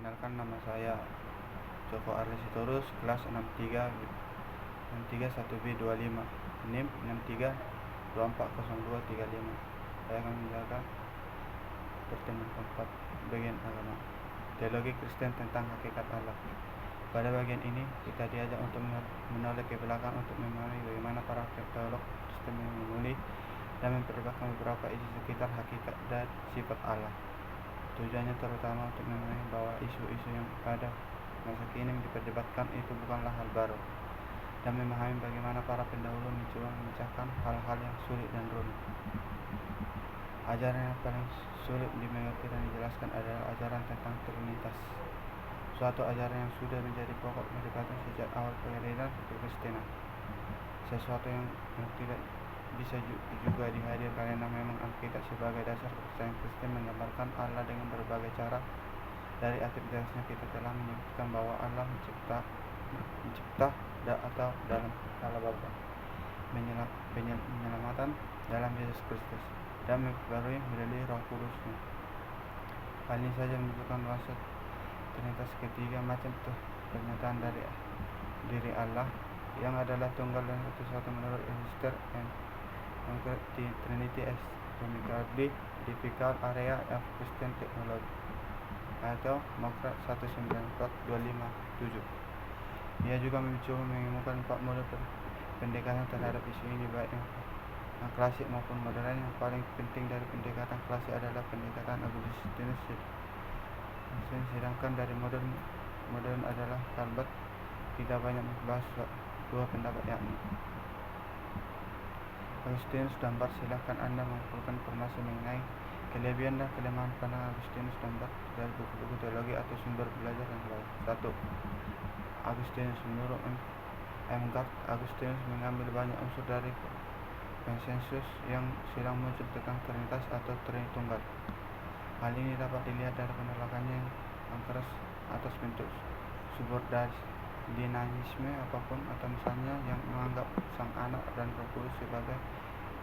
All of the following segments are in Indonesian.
Perkenalkan, nama saya Joko Arli Sitorus, kelas 63 1B25, NIM 63240235. Saya akan menjelaskan pertemuan keempat bagian agama, teologi Kristen tentang hakikat Allah. Pada bagian ini kita diajak untuk menoleh ke belakang untuk memahami bagaimana para teolog Kristen memenuhi dan memperdebatkan beberapa isu sekitar hakikat dan sifat Allah. Tujuannya terutama untuk memahami bahwa isu-isu yang pada masa kini diperdebatkan itu bukanlah hal baru, dan memahami bagaimana para pendahulu mencoba memecahkan hal-hal yang sulit dan rumit. Ajaran yang paling sulit dimengerti dan dijelaskan adalah ajaran tentang Trinitas, suatu ajaran yang sudah menjadi pokok perdebatan sejak awal peredaran Kekristenan, sesuatu yang tidak bisa juga dihadir karena memang Alkitab sebagai dasar kepercayaan Kristen menggambarkan Allah dengan berbagai cara. Dari aktivitasnya kita telah menyebutkan bahwa Allah mencipta atau dalam Allah Bapa, penyelamatan dalam Yesus Kristus, dan memperbarui melalui Roh Kudus-Nya. Hal ini saja menunjukkan bahwa Trinitas ketiga macam pernyataan dari diri Allah yang adalah tunggal dan satu-satu menurut Easter and Trinity as Chemically Difficult Area of Christian Theology atau Mokrat 194257. Ia juga mencoba menemukan 4 model pendekatan terhadap isu ini, baik yang klasik maupun modern. Yang paling penting dari pendekatan klasik adalah pendekatan Augustinus, sedangkan dari modern adalah Calvert. Kita banyak membahas dua pendapat, yakni Augustinus dan Barth. Silakan Anda mengumpulkan informasi mengenai kelebihan dan kelemahan pandangan Augustinus dan Barth dari buku-buku teologi atau sumber belajar yang lain. 1. Augustinus. Menurut M. Gard, Augustinus mengambil banyak unsur dari konsensus yang sedang muncul tentang Trinitas atau Tritunggal. Hal ini dapat dilihat dari penolakannya yang keras atas bentuk subordinanisme apapun, atau misalnya yang menganggap Sang Anak dan Roh Kudus sebagai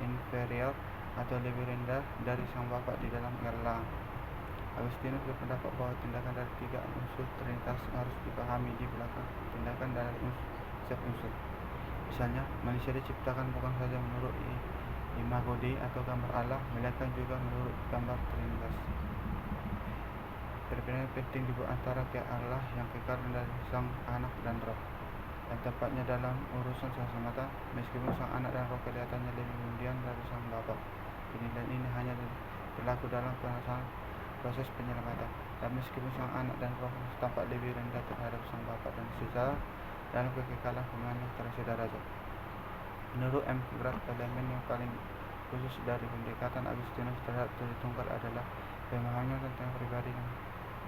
inferior atau lebih rendah dari Sang Bapa di dalam kealahan. Agustinus berpendapat bahwa tindakan dari 3 unsur Trinitas harus dipahami di belakang tindakan dari setiap unsur. Misalnya, manusia diciptakan bukan saja menurut imago Dei atau gambar Allah, melainkan juga menurut gambar Trinitas. Perbedaan penting dibuat antara Allah yang kekal dari Sang Anak dan Roh, dan tepatnya dalam urusan semata, meskipun Sang Anak dan Roh kelihatannya lebih kemudian dari Sang Bapa. Penilaian ini hanya berlaku dalam proses penyelamatan, dan meskipun Sang Anak dan Roh tampak lebih rendah terhadap Sang Bapa dan secara dalam kekekalan yang tersedarajat. Menurut M. Grant, elemen yang paling khusus dari pendekatan Agustinus terhadap Tritunggal adalah pemahaman tentang pribadi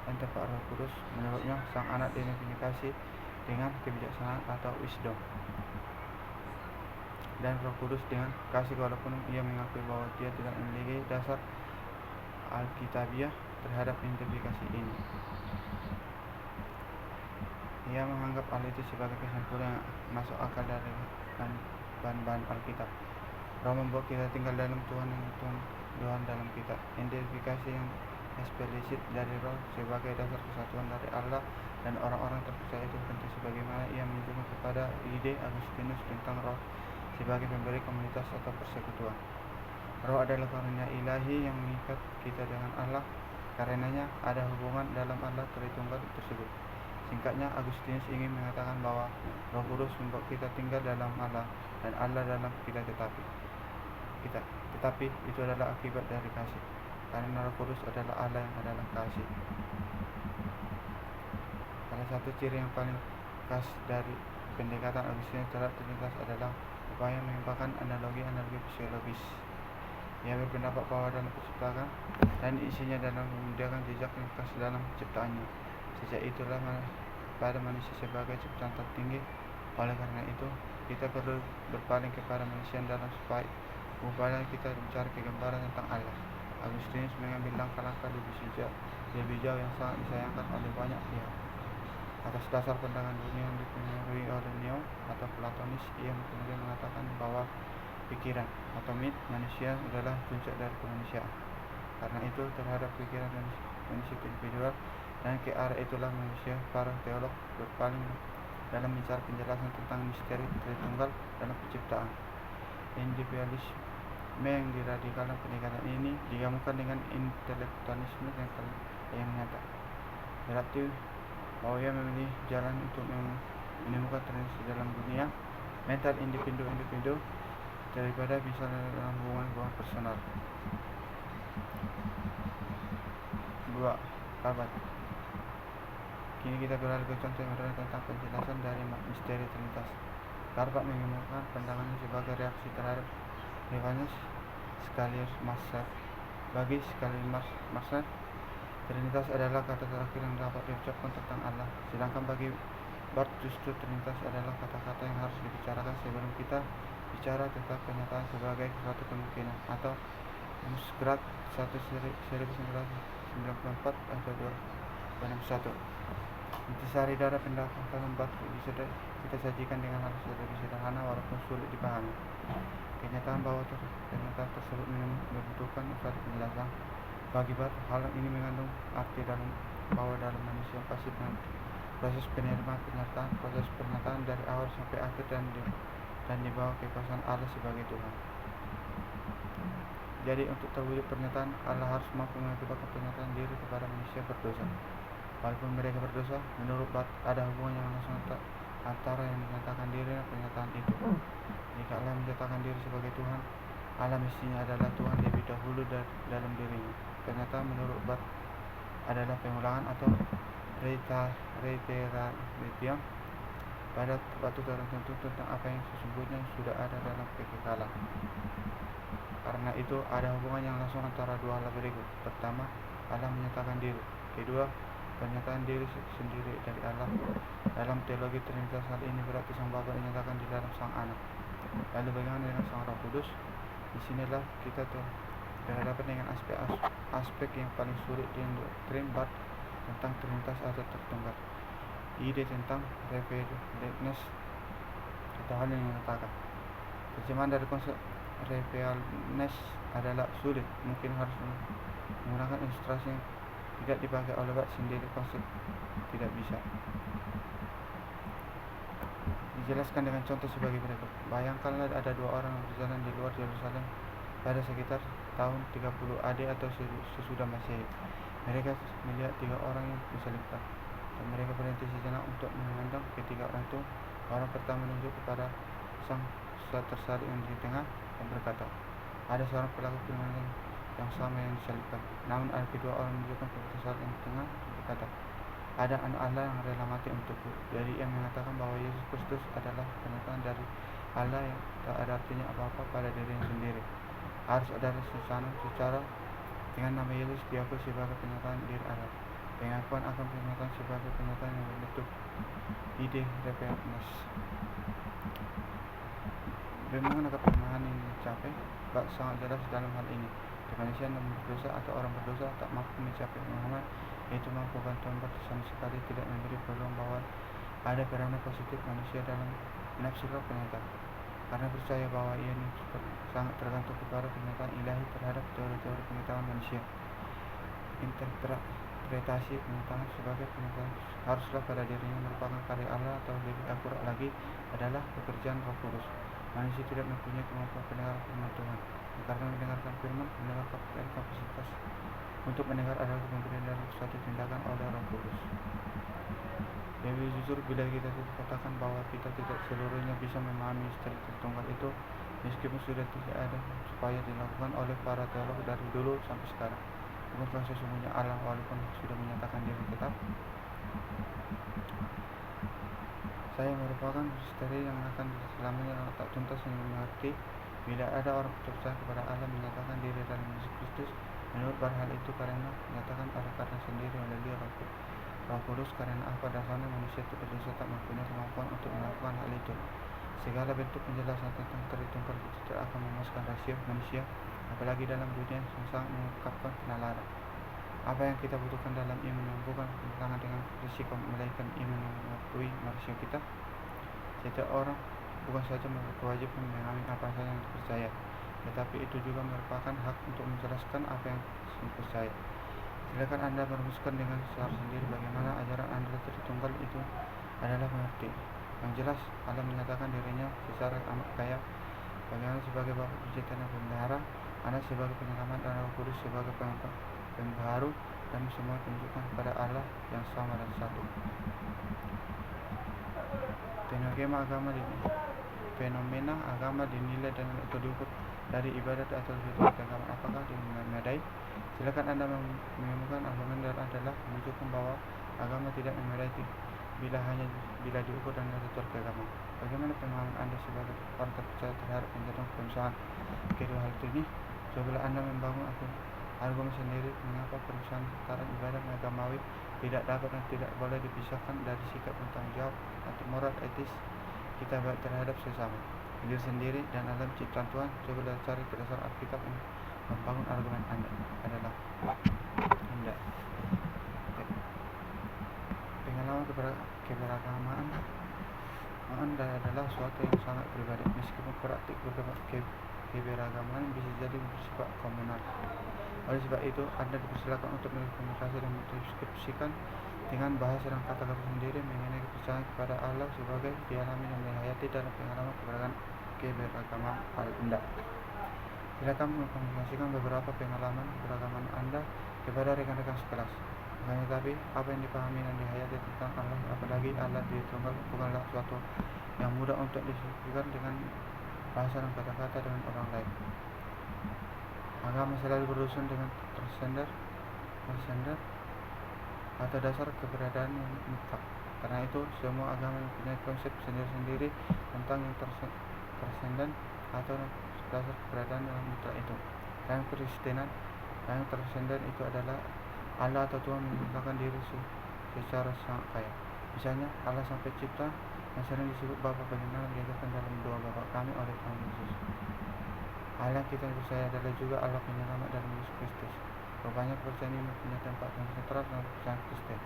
dan tempat Roh Kudus. Menurutnya, Sang Anak diidentifikasi dengan kebijaksanaan atau wisdom, dan Roh Kudus dengan kasih, walaupun ia mengakui bahwa dia tidak memiliki dasar alkitabiah terhadap identifikasi ini. Ia menganggap hal itu sebagai kesimpulan yang masuk akal dari bahan-bahan Alkitab. Roh membuat kita tinggal dalam Tuhan dalam kitab. Identifikasi yang eksplisit dari Roh sebagai dasar kesatuan dari Allah dan orang-orang terpercaya itu tentu sebagaimana ia menunjukkan kepada ide Agustinus tentang Roh sebagai pemberi komunitas atau persekutuan. Roh adalah karunia ilahi yang mengikat kita dengan Allah. Karenanya ada hubungan dalam Allah Tritunggal tersebut. Singkatnya, Agustinus ingin mengatakan bahwa Roh Kudus membuat kita tinggal dalam Allah dan Allah dalam kita, tetapi itu adalah akibat dari kasih, karena Roh Kudus adalah Allah yang adalah kasih. Salah satu ciri yang paling khas dari pendekatan Agustinus terhadap Trinitas adalah upaya mengimpangkan analogi psikologis. Ia berpendapat bahwa dalam penciptaan dan isinya dalam memudahkan jejak yang khas dalam penciptaannya. Sejak itulah pada manusia sebagai ciptaan tertinggi. Oleh karena itu, kita perlu berpaling kepada manusia dalam upaya kita mencari kegambaran tentang Allah. Agustinus mengambil langkah-langkah lebih jauh yang sangat disayangkan oleh banyak pihak. Atas dasar pandangan dunia yang dipengaruhi oleh Neo atau Platonis, ia kemudian mengatakan bahwa pikiran atau mit manusia adalah puncak dari kemanusiaan. Karena itu, terhadap pikiran manusia individual Dan ke arah itulah manusia para teolog berpaling dalam mencari penjelasan tentang misteri Tritunggal dalam penciptaan. Individualisme yang diradikal dalam pendekatan ini digabungkan dengan intelektualisme yang nyata, berarti bahwa ia memilih jalan untuk menemukan tradisi dalam dunia mental individu daripada bisa dalam hubungan personal. 2. Abad. Kini kita beralih ke contoh yang moderna tentang penjelasan dari misteri Trinitas. Karpat mengemukakan pandangannya sebagai reaksi terhadap Revanus Scalius Marcer. Bagi Scalius Marcer, Trinitas adalah kata terakhir yang dapat diucapkan tentang Allah. Sedangkan bagi Barth justru Trinitas adalah kata-kata yang harus dibicarakan sebelum kita bicara tentang kenyataan sebagai suatu kemungkinan, atau Musgrat 1994 atau 261. Intisari dari pendapatan Barth bisa kita sajikan dengan hal lebih sederhana walaupun sulit dipahami. Kenyataan bahwa kenyataan tersebut membutuhkan suatu penjelasan. Bagi Barth, hal ini mengandung arti bahwa dalam manusia pasti proses penerimaan proses pernyataan dari awal sampai akhir dan dibawa kekuasaan Allah sebagai Tuhan. Jadi untuk terwujud pernyataan Allah harus mampu mengakibatkan pernyataan diri kepada manusia berdosa. Walaupun mereka berdosa, menurut Barth ada hubungan yang langsung antara yang menyatakan diri dan pernyataan itu. Jika Allah menyatakan diri sebagai Tuhan, Allah mestinya adalah Tuhan lebih dahulu dalam dirinya. Pernyataan menurut Barth adalah pengulangan atau reiteratio pada waktu tertentu tentang apa yang sesungguhnya sudah ada dalam kekekalan. Karena itu ada hubungan yang langsung antara dua hal berikut. Pertama, Allah menyatakan diri. Kedua, pernyataan diri sendiri dari Allah. Dalam teologi Trinitas, hal ini berarti Sang Bapa dinyatakan di dalam Sang Anak. Lalu bagaimana dengan Sang Roh Kudus? Disinilah kita berhadapan dengan aspek yang paling sulit di doktrin Barth tentang Trinitas atau Tritunggal. Ide tentang revealness atau hal yang dinyatakan. Terjemahan dari konsep revealness adalah sulit, mungkin harus menggunakan ilustrasi yang tidak dipakai oleh Barth sendiri. Konsep tidak bisa dijelaskan dengan contoh sebagai berikut. Bayangkanlah ada dua orang yang berjalan di luar Yerusalem pada sekitar tahun 30 AD atau sesudah Masehi. Mereka melihat tiga orang yang disalibkan, dan mereka berhenti sejenak untuk memandang ketiga orang itu. Orang pertama menunjuk kepada sang tersalib yang di tengah dan berkata, ada seorang pelaku kriminal yang sama yang disalibkan. Namun ada kedua orang menunjukkan kepada tersalib yang di tengah dan berkata, ada anak Allah yang rela mati untukku. Jadi yang mengatakan bahwa Yesus Kristus adalah pernyataan dari Allah yang tak ada artinya apa-apa pada dirinya sendiri. Harus ada secara dengan nama Yesus diakui sebagai pernyataan diri Allah. Pengakuan akan pernyataan sebagai pernyataan yang berbentuk ide revealness. Bagaimana pemahaman ini dicapai? Barth sangat jelas dalam hal ini. Manusia yang berdosa atau orang berdosa tak mampu mencapai pemahaman, yaitu mampu bantuan Barth sama sekali tidak memberi peluang bahwa ada peranan positif manusia dalam menafsirkan pernyataan, karena percaya bahwa ia sangat tergantung kepada pernyataan ilahi terhadap teori-teori pengetahuan manusia. Interpretasi pernyataan sebagai pernyataan haruslah pada dirinya merupakan karya Allah, atau lebih akurat lagi adalah pekerjaan Roh Kudus. Manusia tidak mempunyai kemampuan pendengar firman Tuhan. Karena mendengarkan firman, mendengar kapasitas untuk mendengar adalah pemberian dari suatu tindakan oleh Roh Kudus. Lebih jujur, bila kita katakan bahwa kita tidak seluruhnya bisa memahami misteri Tritunggal itu, meskipun sudah tidak ada supaya dilakukan oleh para teolog dari dulu sampai sekarang. Bukankah sesungguhnya Allah walaupun sudah menyatakan diri tetap? Saya merupakan misteri yang akan selamanya tak tuntas yang mengerti. Bila ada orang percaya kepada Allah menyatakan diri dalam Yesus Kristus, menurut Barth hal itu karena menyatakan Allah karena sendiri melalui Roh Kudus. Karena apa dasarnya manusia itu berdosa tak mempunyai kemampuan untuk melakukan hal itu. Segala bentuk penjelasan tentang Tritunggal itu tidak akan memuaskan rahasia manusia, apalagi dalam dunia yang sangat mengungkapkan penalaran. Apa yang kita butuhkan dalam iman yang bukan bertentangan dengan risiko melainkan iman yang mengakui manusia kita. Setiap orang bukan saja berkewajiban mengamini apa saja yang dipercaya, tetapi itu juga merupakan hak untuk menjelaskan apa yang dipercaya. Silakan Anda merumuskan dengan secara sendiri bagaimana ajaran Anda Tritunggal itu adalah mengerti. Yang jelas, Allah menyatakan dirinya secara amat kaya, bagaimana sebagai Bapa pencipta dan pemelihara, Anda sebagai penyelamat dan Roh Kudus sebagai pembaharu, dan semua tunjukkan kepada Allah yang sama dan satu. Fenomena agama dinilai dan atau diukur dari ibadat atau ritual keagamaan apakah memadai? Silakan Anda menemukan argumen adalah menunjukkan bahwa agama tidak memadai bila diukur dengan ritual keagamaan. Bagaimana pemahaman Anda sebagai orang terpercaya terhadap penjelasan perusahaan kedua hal ini? Cobalah Anda membangun argumen sendiri mengapa perusahaan tataran ibadah agamawi tidak dapat dan tidak boleh dipisahkan dari sikap bertanggung jawab atau moral etis kita baik terhadap sesama, diri sendiri, dan alam ciptaan Tuhan. Cobalah cari berdasar Alkitab yang membangun argumen Anda adalah pengalaman keberagamaan Anda adalah suatu yang sangat pribadi, meskipun praktik keberagaman bisa jadi bersifat komunal. Oleh sebab itu, Anda dipersilakan untuk berkomunikasi dan mendiskusikan dengan bahasa dan kata-kata sendiri mengenai kepercayaan kepada Allah sebagai dialami dan dihayati dalam pengalaman keberagaman Anda. Silakan mengkomunikasikan beberapa pengalaman keberagaman Anda kepada rekan-rekan sekelas. Hanya tapi apa yang dipahami dan dihayati tentang Allah, apalagi Allah Tritunggal, bukanlah suatu yang mudah untuk diskusikan dengan bahasa dan kata-kata dengan orang lain. Agama selalu berurusan dengan transender atau dasar keberadaan yang mutlak. Karena itu, semua agama mempunyai konsep sendiri-sendiri tentang yang transenden atau dasar keberadaan yang mutlak itu. Dalam Kristenan, yang transenden itu adalah Allah atau Tuhan menyatakan diri secara sangat kaya. Misalnya, Allah Sang Pencipta yang sering disebut Bapa, bagaimana diajarkan dalam doa Bapa kami oleh Tuhan Yesus. Allah kita percaya adalah juga Allah penyelamat dalam Yesus Kristus. Rupanya kepercayaan ini mempunyai tempat yang sentral dalam kepercayaan Kristen.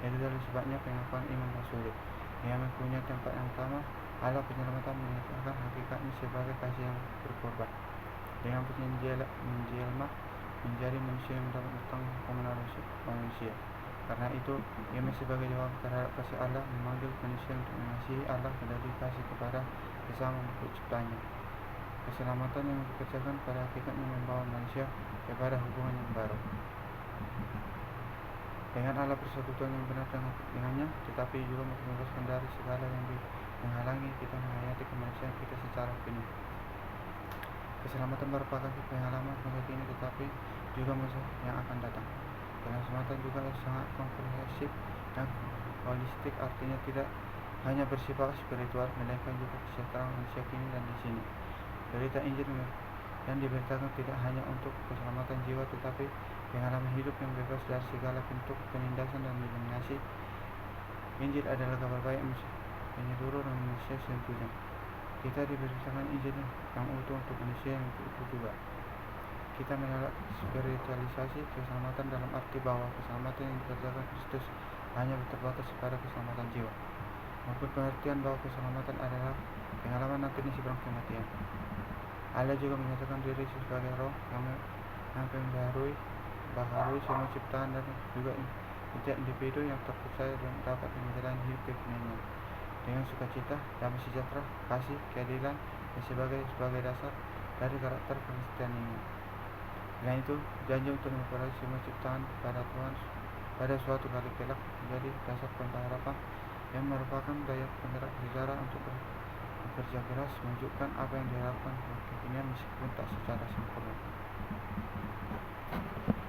Itu adalah sebabnya pengakuan Imam Rasuli yang mempunyai tempat yang utama. Allah penyelamatan menyatakan hakikatnya sebagai kasih yang berkorban dengan menjelma menjadi manusia yang mendapat tentang hukuman manusia. Karena itu, ia sebagai jawab terhadap kasih Allah memanggil manusia untuk mengasihi Allah dan kasih kepada sesama makhluk ciptaannya. Keselamatan yang dikerjakan pada hakikatnya membawa manusia kepada hubungan yang baru dengan Allah, persekutuan yang benar dengannya, tetapi juga membebaskan dari segala yang menghalangi kita menghayati kemanusiaan kita secara penuh. Keselamatan merupakan pengalaman masa kini tetapi juga masa yang akan datang. Keselamatan juga sangat komprehensif dan holistik, artinya tidak hanya bersifat spiritual, melainkan juga kesejahteraan manusia kini dan di sini. Berita Injil yang diberitakan tidak hanya untuk keselamatan jiwa, tetapi pengalaman hidup yang bebas dari segala bentuk penindasan dan diskriminasi. Injil adalah kabar baik menyeluruh dan manusia seutuhnya. Kita diberitakan Injil yang utuh untuk manusia yang utuh juga. Kita menolak spiritualisasi keselamatan dalam arti bahwa keselamatan yang dikerjakan Kristus hanya terbatas pada keselamatan jiwa, maupun pengertian bahwa keselamatan adalah pengalaman nanti sebelum kematian. Allah juga menyatakan diri sebagai roh yang membaharui semua ciptaan dan juga setiap individu yang terpercaya dan dapat menjalani hidup kekinian dengan sukacita, damai sejahtera, kasih, keadilan, dan sebagai dasar dari karakter Kristen ini. Selain itu, janji untuk memperoleh semua ciptaan pada Tuhan pada suatu kali kelak menjadi dasar pengharapan yang merupakan daya penggerak sejarah untuk bekerja keras menunjukkan apa yang diharapkan kekinian meskipun tak secara sempurna.